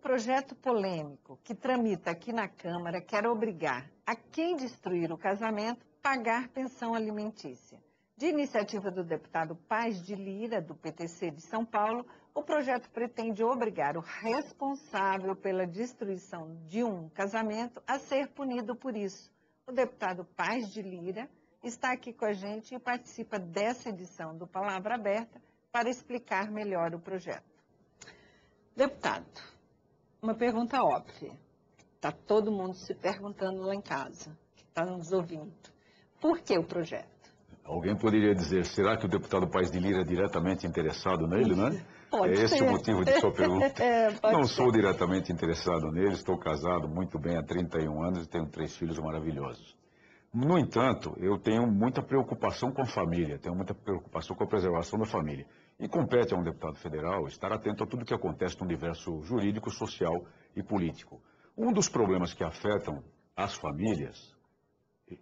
projeto polêmico que tramita aqui na Câmara quer obrigar a quem destruir o casamento pagar pensão alimentícia. De iniciativa do deputado Paz de Lira, do PTC de São Paulo, o projeto pretende obrigar o responsável pela destruição de um casamento a ser punido por isso. O deputado Paz de Lira está aqui com a gente e participa dessa edição do Palavra Aberta para explicar melhor o projeto. Deputado, uma pergunta óbvia. Está todo mundo se perguntando lá em casa, que está nos ouvindo. Por que o projeto? Alguém poderia dizer, será que o deputado Paz de Lira é diretamente interessado nele, né? Pode É esse ser. o motivo de sua pergunta. Não ser. sou diretamente interessado nele, estou casado muito bem há 31 anos e tenho 3 filhos maravilhosos. No entanto, eu tenho muita preocupação com a família, tenho muita preocupação com a preservação da família. E compete a um deputado federal estar atento a tudo que acontece no universo jurídico, social e político. Um dos problemas que afetam as famílias,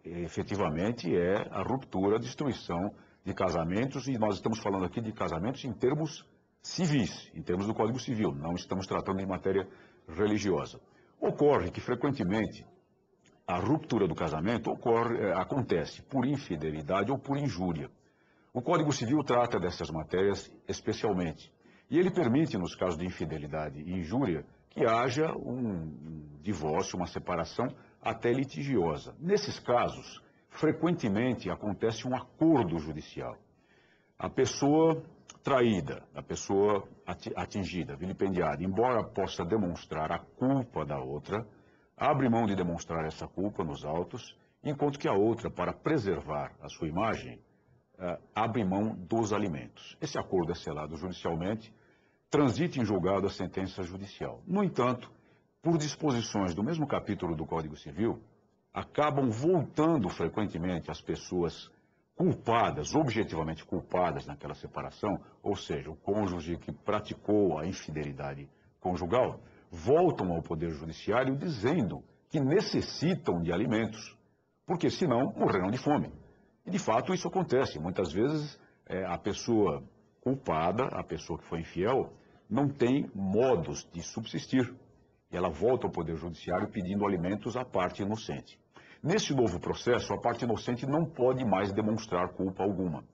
efetivamente, é a ruptura, a destruição de casamentos, e nós estamos falando aqui de casamentos em termos civis, em termos do Código Civil, não estamos tratando de matéria religiosa. Ocorre que, frequentemente, a ruptura do casamento acontece por infidelidade ou por injúria. O Código Civil trata dessas matérias especialmente. E ele permite, nos casos de infidelidade e injúria, que haja um divórcio, uma separação até litigiosa. Nesses casos, frequentemente acontece um acordo judicial. A pessoa traída, a pessoa atingida, vilipendiada, embora possa demonstrar a culpa da outra, abre mão de demonstrar essa culpa nos autos, enquanto que a outra, para preservar a sua imagem, abre mão dos alimentos. Esse acordo é selado judicialmente, transita em julgado a sentença judicial. No entanto, por disposições do mesmo capítulo do Código Civil, acabam voltando frequentemente as pessoas culpadas, objetivamente culpadas naquela separação, ou seja, o cônjuge que praticou a infidelidade conjugal, voltam ao Poder Judiciário dizendo que necessitam de alimentos, porque senão morrerão de fome. E de fato isso acontece. Muitas vezes a pessoa culpada, a pessoa que foi infiel, não tem modos de subsistir. E ela volta ao Poder Judiciário pedindo alimentos à parte inocente. Nesse novo processo, a parte inocente não pode mais demonstrar culpa alguma.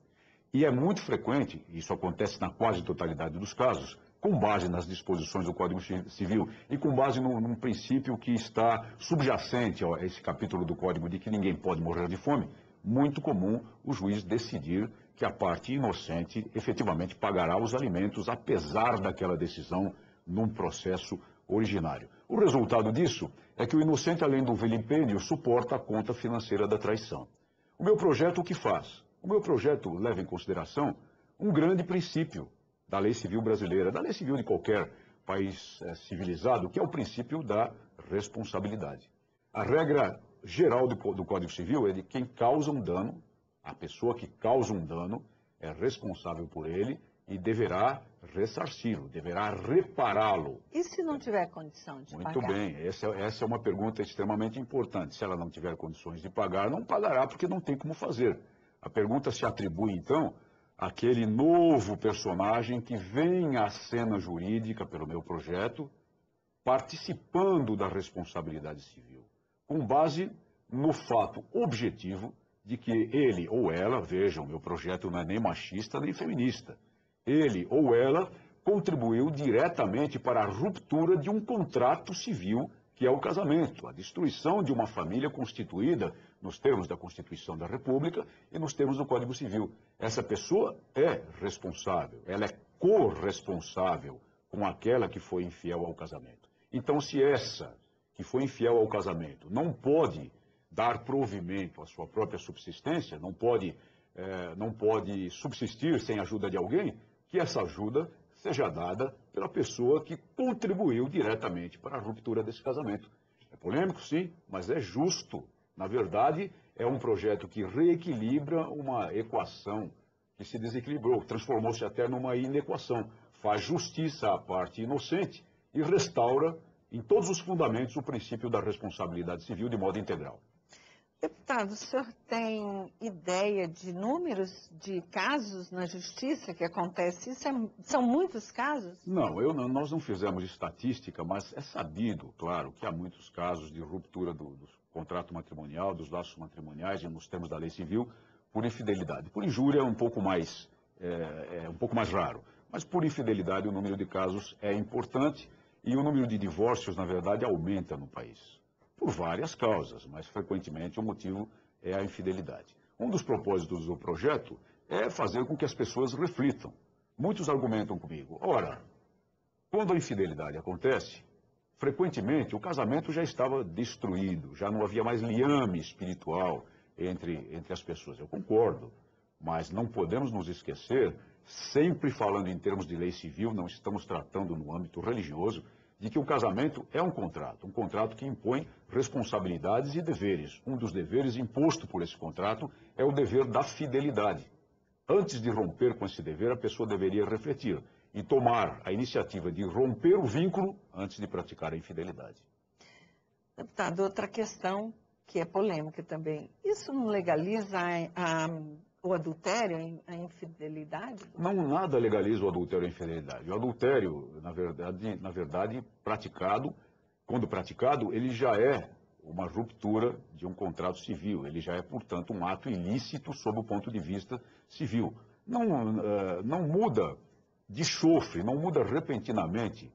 E é muito frequente, isso acontece na quase totalidade dos casos, com base nas disposições do Código Civil e com base num princípio que está subjacente a esse capítulo do Código de que ninguém pode morrer de fome, muito comum o juiz decidir que a parte inocente efetivamente pagará os alimentos, apesar daquela decisão num processo originário. O resultado disso é que o inocente, além do vilipêndio, suporta a conta financeira da traição. O meu projeto o que faz? O meu projeto leva em consideração um grande princípio da lei civil brasileira, da lei civil de qualquer país civilizado, que é o princípio da responsabilidade. A regra geral do Código Civil é de quem causa um dano, a pessoa que causa um dano é responsável por ele e deverá ressarci-lo, deverá repará-lo. E se não tiver condição de pagar? Muito bem, essa é uma pergunta extremamente importante. Se ela não tiver condições de pagar, não pagará porque não tem como fazer. A pergunta se atribui, então, àquele novo personagem que vem à cena jurídica pelo meu projeto, participando da responsabilidade civil, com base no fato objetivo de que ele ou ela, vejam, meu projeto não é nem machista nem feminista, ele ou ela contribuiu diretamente para a ruptura de um contrato civil, que é o casamento, a destruição de uma família constituída nos termos da Constituição da República e nos termos do Código Civil. Essa pessoa é responsável, ela é corresponsável com aquela que foi infiel ao casamento. Então, se essa que foi infiel ao casamento não pode dar provimento à sua própria subsistência, não pode subsistir sem a ajuda de alguém, que essa ajuda seja dada pela pessoa que contribuiu diretamente para a ruptura desse casamento. É polêmico, sim, mas é justo. Na verdade, é um projeto que reequilibra uma equação que se desequilibrou, transformou-se até numa inequação. Faz justiça à parte inocente e restaura, em todos os fundamentos, o princípio da responsabilidade civil de modo integral. Deputado, o senhor tem ideia de números de casos na justiça que acontece isso? São muitos casos? Não, nós não fizemos estatística, mas é sabido, claro, que há muitos casos de ruptura do contrato matrimonial, dos laços matrimoniais, e nos termos da lei civil, por infidelidade. Por injúria é um pouco mais raro, mas por infidelidade o número de casos é importante e o número de divórcios, na verdade, aumenta no país. Por várias causas, mas frequentemente o motivo é a infidelidade. Um dos propósitos do projeto é fazer com que as pessoas reflitam. Muitos argumentam comigo, ora, quando a infidelidade acontece, frequentemente o casamento já estava destruído, já não havia mais liame espiritual entre as pessoas. Eu concordo, mas não podemos nos esquecer, sempre falando em termos de lei civil, não estamos tratando no âmbito religioso, de que o casamento é um contrato que impõe responsabilidades e deveres. Um dos deveres imposto por esse contrato é o dever da fidelidade. Antes de romper com esse dever, a pessoa deveria refletir e tomar a iniciativa de romper o vínculo antes de praticar a infidelidade. Deputado, outra questão que é polêmica também. Isso não legaliza o adultério, a infidelidade? Não, nada legaliza o adultério e a infidelidade. O adultério, na verdade, praticado, quando praticado, ele já é uma ruptura de um contrato civil. Ele já é, portanto, um ato ilícito sob o ponto de vista civil. Não muda de chofre, não muda repentinamente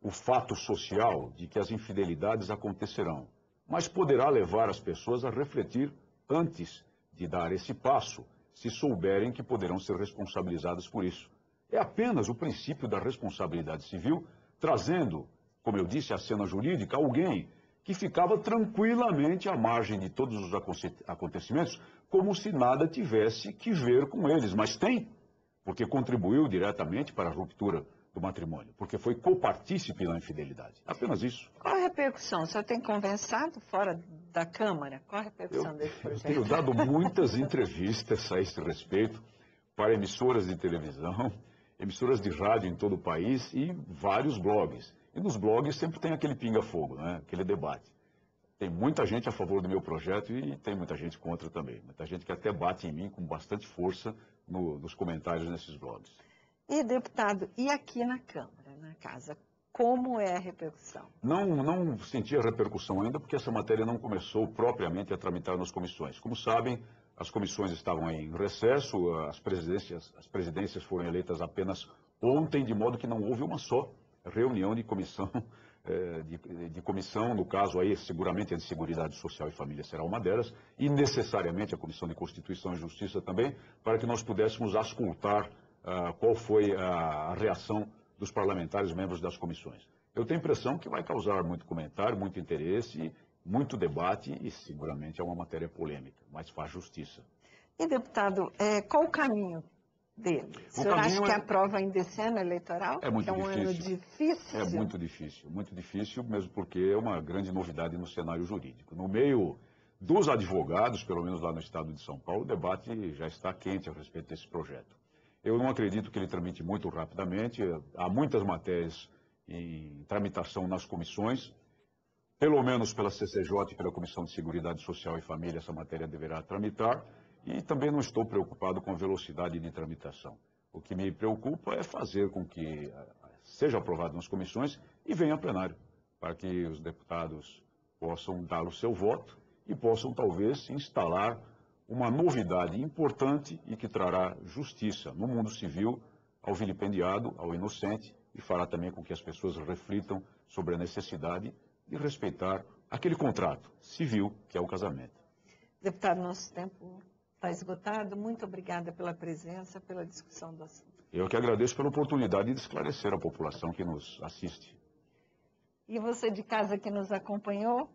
o fato social de que as infidelidades acontecerão, mas poderá levar as pessoas a refletir antes de dar esse passo, se souberem que poderão ser responsabilizadas por isso. É apenas o princípio da responsabilidade civil, trazendo, como eu disse, à cena jurídica, alguém que ficava tranquilamente à margem de todos os acontecimentos, como se nada tivesse que ver com eles. Mas tem, porque contribuiu diretamente para a ruptura do matrimônio, porque foi copartícipe na infidelidade. Apenas isso. Qual a repercussão? O senhor tem conversado fora da Câmara? Qual a repercussão desse projeto? Eu tenho dado muitas entrevistas a esse respeito para emissoras de televisão, emissoras de rádio em todo o país e vários blogs. E nos blogs sempre tem aquele pinga-fogo, né? Aquele debate. Tem muita gente a favor do meu projeto e tem muita gente contra também. Muita gente que até bate em mim com bastante força nos comentários nesses blogs. E, deputado, e aqui na Câmara, na Casa, como é a repercussão? Não senti a repercussão ainda, porque essa matéria não começou propriamente a tramitar nas comissões. Como sabem, as comissões estavam em recesso, as presidências foram eleitas apenas ontem, de modo que não houve uma só reunião de comissão, no caso aí, seguramente a de Seguridade Social e Família será uma delas, e necessariamente a Comissão de Constituição e Justiça também, para que nós pudéssemos auscultar qual foi a reação dos parlamentares, membros das comissões. Eu tenho a impressão que vai causar muito comentário, muito interesse, muito debate e seguramente é uma matéria polêmica, mas faz justiça. E, deputado, qual o caminho dele? O senhor acha que aprova ainda esse ano eleitoral? É muito difícil. É um ano difícil? É muito difícil, mesmo porque é uma grande novidade no cenário jurídico. No meio dos advogados, pelo menos lá no estado de São Paulo, o debate já está quente a respeito desse projeto. Eu não acredito que ele tramite muito rapidamente. Há muitas matérias em tramitação nas comissões, pelo menos pela CCJ e pela Comissão de Seguridade Social e Família, essa matéria deverá tramitar. E também não estou preocupado com a velocidade de tramitação. O que me preocupa é fazer com que seja aprovado nas comissões e venha a plenário, para que os deputados possam dar o seu voto e possam talvez instalar uma novidade importante e que trará justiça no mundo civil ao vilipendiado, ao inocente, e fará também com que as pessoas reflitam sobre a necessidade de respeitar aquele contrato civil que é o casamento. Deputado, nosso tempo está esgotado. Muito obrigada pela presença, pela discussão do assunto. Eu que agradeço pela oportunidade de esclarecer a população que nos assiste. E você de casa que nos acompanhou,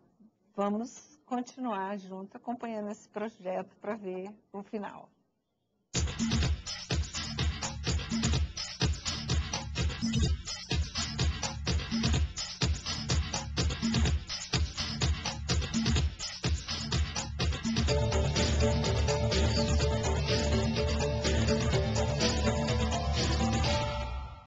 vamos continuar junto acompanhando esse projeto para ver o final.